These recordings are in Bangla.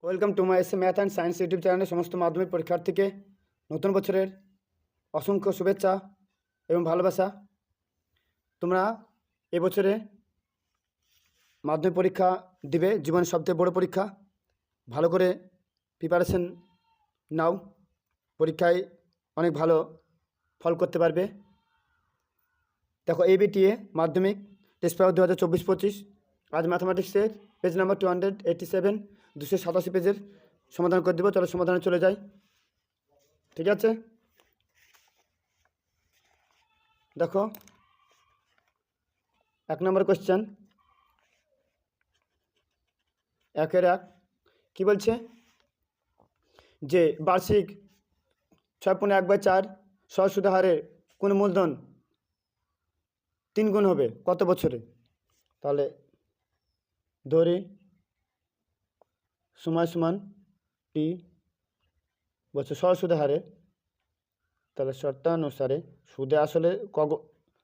Welcome to my S math and science YouTube চ্যানেলে সমস্ত মাধ্যমিক পরীক্ষার্থীকে নতুন বছরের অসংখ্য শুভেচ্ছা এবং ভালোবাসা। তোমরা এবছরে মাধ্যমিক পরীক্ষা দিবে, জীবনের সবথেকে বড় পরীক্ষা। ভালো করে প্রিপারেশন নাও, পরীক্ষায় অনেক ভালো ফল করতে পারবে। দেখো ABTA মাধ্যমিক টেস্ট পেপার 2024-25 আজ ম্যাথামেটিক্সের পেজ নাম্বার 287 287 পেজের সমাধান করে দেবো। চলো সমাধানে চলে যাই। ঠিক আছে, দেখো 1 নম্বর কোশ্চেন 1-1 কী বলছে যে বার্ষিক 6.1/4 সহজ সুদের হারে কোন মূলধন 3 গুণ হবে কত বছরে? তাহলে ধরি সময় সমান টি বছর সহজ সুদের হারে, তাহলে শর্তানুসারে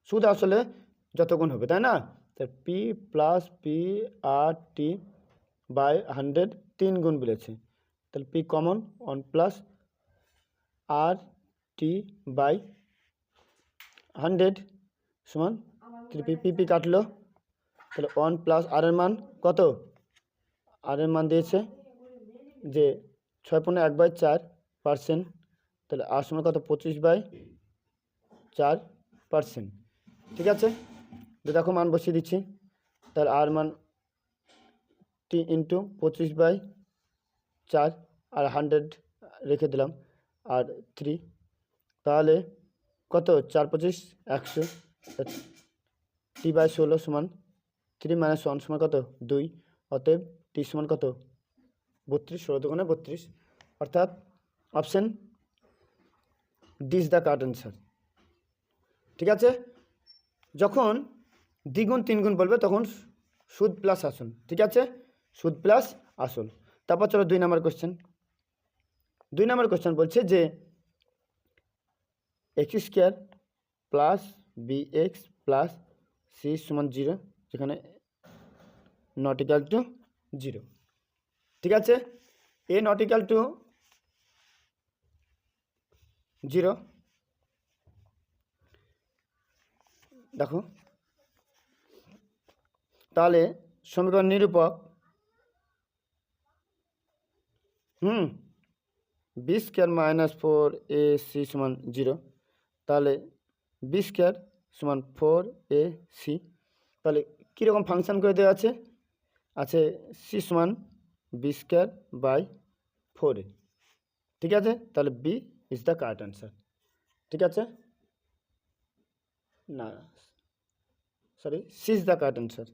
সুদে আসলে যত গুণ হবে, তাই না? তাহলে P + P/T বাই 100 3 গুণ বলেছে, তাহলে P কমন 1 + RT বাই 100 সমান 3P। P কাটলো, তাহলে 1 + R এর মান কত? আর এর মান দিয়েছে যে 6.1/4%, তাহলে আর সমান কত? 25/4%। ঠিক আছে, তো দেখো মান বসিয়ে দিচ্ছি। তাহলে আর মান T × 25/4 আর 100 রেখে দিলাম আর 3, তাহলে কত? 4 × 25 100। T/16 সমান 3 - 1 সমান কত? 2। অতএব T সমান কত? 32। 16 দুগুণে 32, অর্থাৎ option D is the correct answer. ঠিক আছে, যখন দ্বিগুণ 3 গুণ বলবে তখন সুদ প্লাস আসল। ঠিক আছে, সুদ প্লাস আসল। তারপর চলো 2 নম্বর কোশ্চেন। 2 নম্বর কোশ্চেন বলছে যে x² + bx + c সমান 0, যেখানে নট ইকুয়াল টু 0। ঠিক আছে, a নট ইকুয়াল টু 0। দেখো তাহলে সমীকরণ নিরূপক b² - 4ac সমান 0, তাহলে b² সমান 4ac। তাহলে কীরকম ফাংশন করে দেওয়া আছে? c সমান b²/4a। ঠিক আছে, তাহলে b is the correct answer. ঠিক আছে, না sorry, c is the correct answer.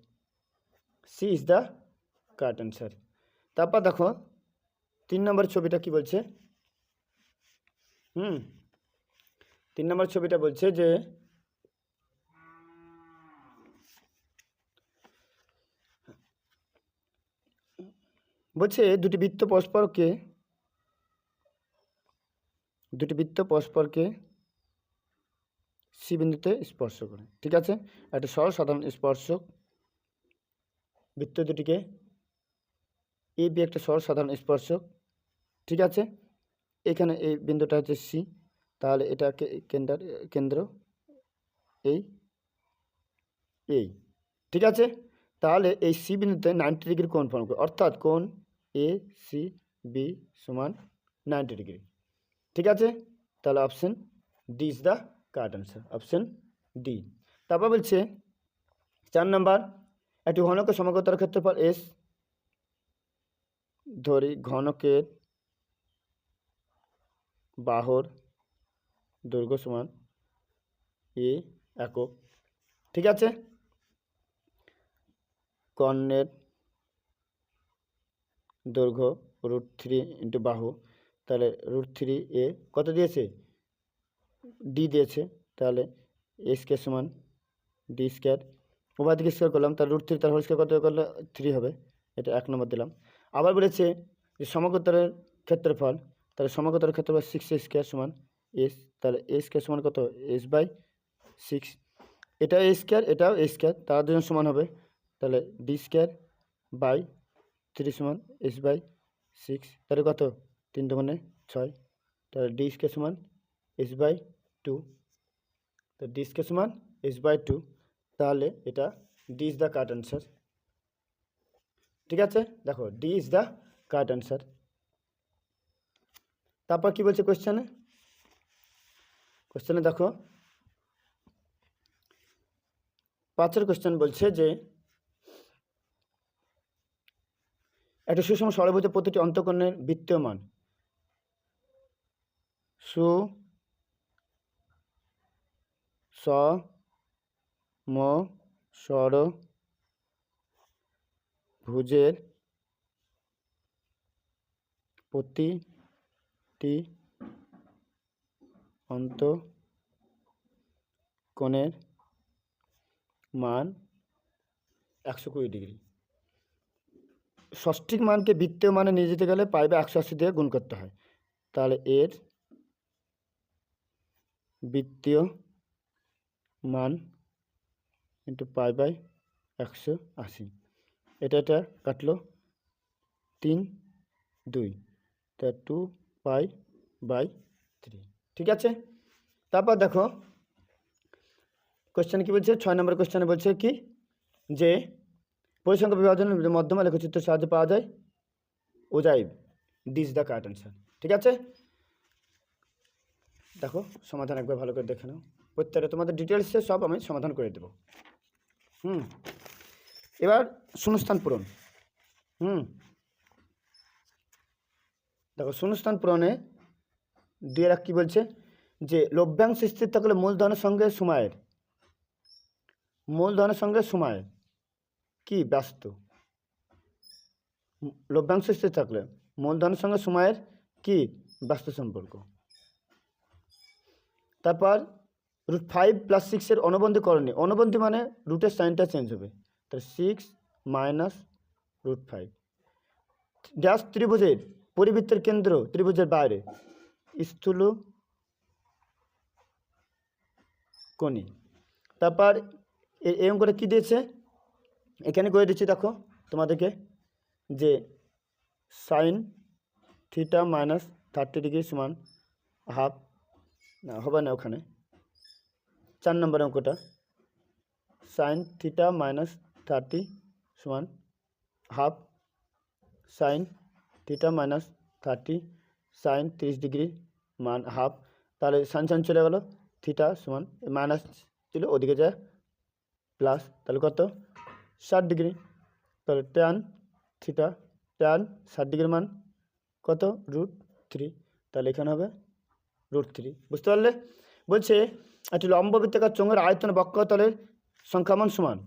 c is the correct answer. তারপর দেখো 3 নম্বর ছবিটা কি বলছে? 3 নম্বর ছবিটা বলছে যে দুটি বৃত্ত পরস্পরকে সি বিন্দুতে স্পর্শ করে। ঠিক আছে, একটা সরল সাধারণ স্পর্শক বৃত্ত দুটিকে এ বি একটা সরল সাধারণ স্পর্শক। ঠিক আছে, এখানে এই বিন্দুটা হচ্ছে সি, তাহলে এটাকে কেন্দ্র এই। ঠিক আছে, তাহলে এই সি বিন্দুতে 90 ডিগ্রি কোণ ফর্ম করে, অর্থাৎ কোণ এ সি বি সমান 90 ডিগ্রি। ঠিক আছে, তাহলে option D is the correct answer, option D. তারপর বলছে 4 নম্বর, একটি ঘনকের সমগ্রতার ক্ষেত্রফল এস। ধরি ঘনকের বাহুর দৈর্ঘ্য সমান এ একক। ঠিক আছে, কর্ণের দৈর্ঘ্য √3 × বাহু, তাহলে √3a কত দিয়েছে? ডি দিয়েছে, তাহলে a² সমান d²। উভয় দিকে স্কোয়ার করলাম, তাহলে √3 তার হোল স্কোয়ার কত করলে 3 হবে, এটা 1 নম্বর দিলাম। আবার বলেছে যে সমগ্রতারের ক্ষেত্রফল, তাহলে সমগ্রতারের ক্ষেত্রফল 6a² সমান s, তাহলে a² সমান কত? s/6। এটা a², এটাও a², তারা দুজন সমান হবে, তাহলে d² / 3 সমান s/6। 6, তাহলে কত 3 দুগুণে 6, তাহলে ডি স্কয়ার সমান h/2, তো ডি স্কয়ার সমান h/2, তাহলে এটা D is the correct answer. ঠিক আছে, দেখো D is the correct answer. তারপর কি বলছে কোশ্চেনে দেখো 5 কোশ্চেন বলছে যে একটা সুষম ষড়ভুজের প্রতিটি অন্তঃকোণের বৃত্তীয় মান ষড়ভুজের প্রতিটি অন্তঃকোণের মান 120 ডিগ্রি। ষষ্ঠিক মানকে বৃত্তীয় মানে নিয়ে যেতে গেলে পাই বাই 180 দিয়ে গুণ করতে হয়, তাহলে এর বৃত্তীয় মান ইন্টু পাই বাই 180, এটা কাটলো 3, 2, তা 2π/3। ঠিক আছে, তারপর দেখো কোশ্চেন কি বলছে, 6 নম্বর কোশ্চেনে বলছে কি যে পরিসংখ্যা বিভাজনের মধ্যমা লেখচিত্রের সাহায্যে পাওয়া যায় ওজাইব, D is the correct answer. ঠিক আছে, দেখো সমাধান একবার ভালো করে দেখে নাও, প্রত্যেকটা তোমাদের ডিটেলসে সব আমি সমাধান করে দেবো। এবার শূন্যস্থান পূরণ। দেখো শূন্যস্থান পূরণে 2 কি বলছে যে লভ্যাংশ স্থির থাকলে মূলধনের সঙ্গে সময়ের কি ব্যস্ত, লভ্যাংশ স্থির থাকলে মূলধনের সঙ্গে সময়ের কি ব্যস্ত সম্পর্ক। তারপর √5 + 6 এর অনুবন্ধীকরণে, অনুবন্ধী মানে রুটের সাইনটা চেঞ্জ হবে, তাহলে 6 - √5 ড্যাশ ত্রিভুজের পরিবৃত্তের কেন্দ্র ত্রিভুজের বাইরে স্থূল কোণী। তারপর এরকম করে কী দিয়েছে এখানে করে দিচ্ছি, দেখো তোমাদেরকে যে sin θ - 30 ডিগ্রি সমান হাফ, না হবে না ওখানে 4 নম্বর অঙ্কটা sin θ - 30 সমান হাফ sin θ - 30 sin 30 ডিগ্রি মান হাফ, তাহলে সান চলে গেল, থিটা সমান মাইনাস ছিল ওদিকে যায় প্লাস, তাহলে কত 60 ডিগ্রি, তাহলে tan θ tan 60 ডিগ্রির মান কত √3, তাহলে এখানে হবে √3। বুঝতে পারলে, বলছে একটি লম্ব বৃত্তাকার চোঙের আয়তন বক্রতলের সংখ্যামান সমান,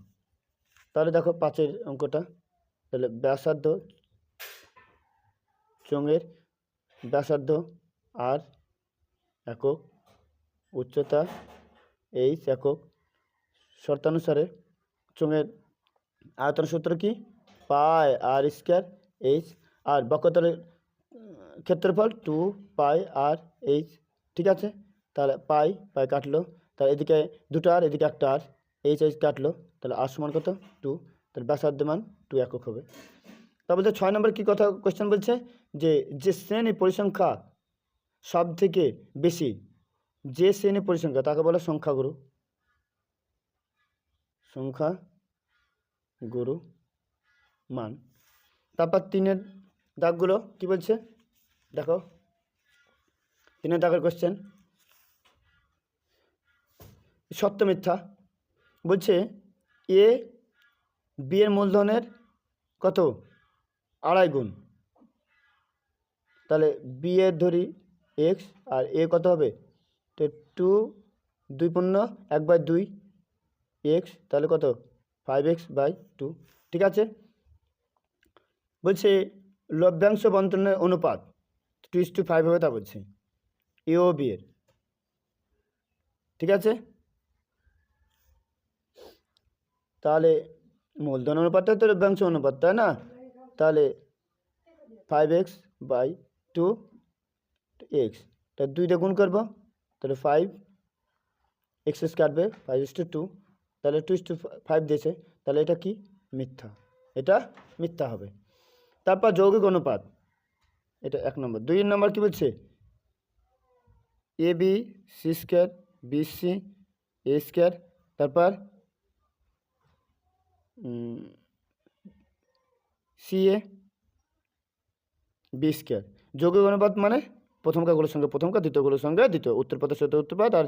তাহলে দেখো 5 অঙ্কটা, তাহলে ব্যাসার্ধ চোঙের ব্যাসার্ধ আর একক, উচ্চতা h একক, শর্তানুসারে চোঙের আয়তন সূত্র কি πr²h, আর বক্রতলের ক্ষেত্রফল 2πr/h। ঠিক আছে, তাহলে পাই কাটলো, তাহলে এদিকে 2টা আর এদিকে 1টা আর, h কাটলো, তাহলে আর সমান কত 2, তাহলে ব্যাসার্ধ মান 2 একক হবে। তা বলতে 6 নম্বর কি কথা কোশ্চেন বলছে যে শ্রেণী পরিসংখ্যা সব থেকে বেশি, যে শ্রেণী পরিসংখ্যা তাকে বলে সংখ্যাগুরু মান। তারপর 3 দাগগুলো কি বলছে দেখো, 3 দাগের কোশ্চেন সত্য মিথ্যা বলছে এ বি এর মূলধনের কত 2.5 গুণ, তাহলে বি এর ধরি x আর এ কত হবে, তো 2 পূর্ণ 1/2 x, তাহলে কত 5x/2। ঠিক আছে, বলছে লভ্যাংশ বণ্টনের অনুপাত 2:5 হবে, তা বলছে এ ও বি এর। ঠিক আছে, তাহলে মূলধন অনুপাতটা তো লভ্যাংশ অনুপাত, তাই না, তাহলে 5x/2 x, তা 2 দিয়ে গুণ করবো, তাহলে 5x কাটবে 5:2, তাহলে 2:5 দিয়েছে, তাহলে এটা কি মিথ্যা, এটা মিথ্যা হবে। তারপর যৌগিক অনুপাত এটা 1 নম্বর। 2 নম্বর কী বলছে, A B C square B C A square, তারপর সি এ বি স্কোয়ার। যৌগিক অনুপাত মানে প্রথমকাগুলোর সঙ্গে প্রথমকা, দ্বিতীয়গুলোর সঙ্গে দ্বিতীয়, উত্তরপদের সাথে উত্তরপদ আর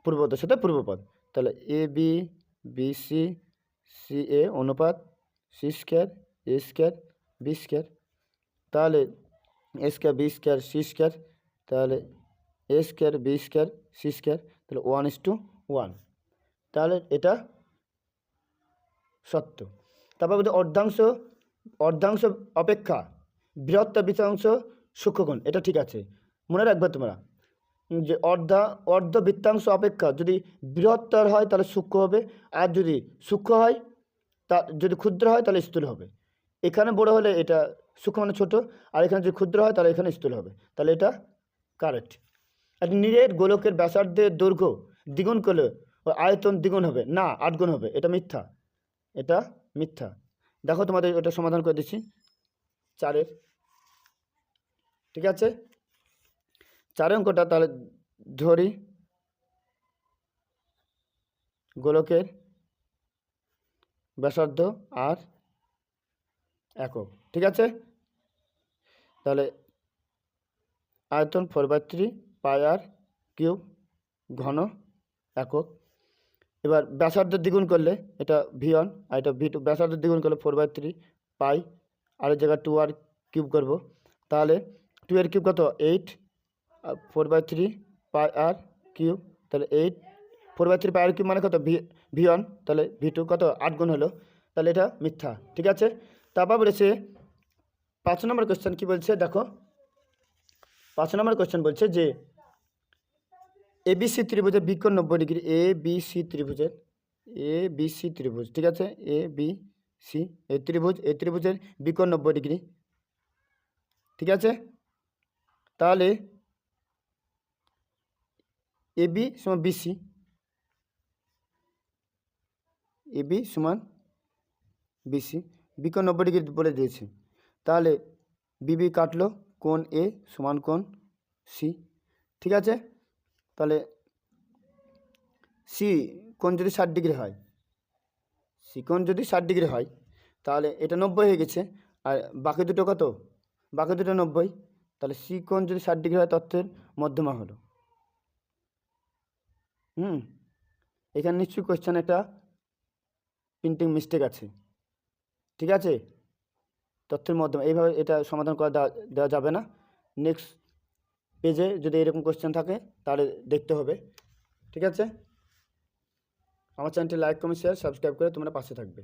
পূর্বপদের সাথে পূর্বপদ। তাহলে A B B C C A অনুপাত C square A square B square, তাহলে A square B square C square, তাহলে A square B square C square, তাহলে 1:1। তাহলে এটা সত্য। তারপর বলতে অর্ধাংশ অপেক্ষা বৃহত্তর বৃত্তাংশ সূক্ষ্মকোণ, এটা ঠিক আছে, মনে রাখবে তোমরা যে অর্ধবৃত্তাংশ অপেক্ষা যদি বৃহত্তর হয় তাহলে সূক্ষ্ম হবে, আর যদি সূক্ষ্ম হয় যদি ক্ষুদ্র হয় তাহলে স্থূল হবে। এখানে বড় হলে এটা সূক্ষ্ম মানে ছোটো, আর এখানে যদি ক্ষুদ্র হয় তাহলে এখানে স্থূল হবে, তাহলে এটা কারেক্ট। আর নীরের গোলকের ব্যাসার্ধের দৈর্ঘ্য দ্বিগুণ করলে আয়তন দ্বিগুণ হবে না 8 গুণ হবে, এটা মিথ্যা, এটা মিথ্যা। দেখো তোমাদের ওটা সমাধান করে দিচ্ছি 4-এর, ঠিক আছে। 4 অঙ্কটা তাহলে ধরি গোলকের ব্যাসার্ধ আর একক, ঠিক আছে। তাহলে আয়তন 4/3 পাই আর কিউব ঘন একক। এবার ব্যাসার্ধ দ্বিগুণ করলে এটা V1 আর এটা V2, ব্যাসার্ধ দ্বিগুণ করলে 4/3 পাই, আর এই জায়গায় 2 আর কিউব করবো, তাহলে 2 এর কিউব কত 8, আর 4/3 পাই আর কিউব, তাহলে 8 4/3 পাই আর কিউব মানে কত V1, তাহলে V2 কত 8 গুণ হলো, তাহলে এটা মিথ্যা, ঠিক আছে। তারপর বলেছে 5 নম্বর কোয়েশ্চেন কী বলছে দেখো, 5 নম্বর কোয়েশ্চেন বলছে যে এবিসি ত্রিভুজের বিকোণ 90 ডিগ্রি, এবিসি ত্রিভুজ, ঠিক আছে, এবিসি এই ত্রিভুজের বিকোণ 90 ডিগ্রি, ঠিক আছে। তাহলে এবি সমান বিসি, এবি সমান বিসি, বিকোণ 90 ডিগ্রি বলে দিয়েছে, তাহলে বিবি কাটলো, কোণ এ সমান কোণ সি, ঠিক আছে। তাহলে সি কোণ যদি 60 ডিগ্রি হয়, সি কোণ যদি 60 ডিগ্রি হয় তাহলে এটা 90 হয়ে গেছে, আর বাকি দুটো কত, বাকি দুটো 90, তাহলে সি কোণ যদি 60 ডিগ্রি হয় তথ্যের মধ্যমা হলো। এখানে নিশ্চয়ই কোয়েশ্চেন একটা প্রিন্টিং মিস্টেক আছে, ঠিক আছে, তথ্যের মধ্যমা, এইভাবে এটা সমাধান করা দেওয়া যাবে না। নেক্সট পেজে যদি এরকম কোয়েশ্চেন থাকে তাহলে দেখতে হবে, ঠিক আছে। আমার চ্যানেলটি লাইক কমেন্ট শেয়ার সাবস্ক্রাইব করে তোমরা পাশে থাকবে।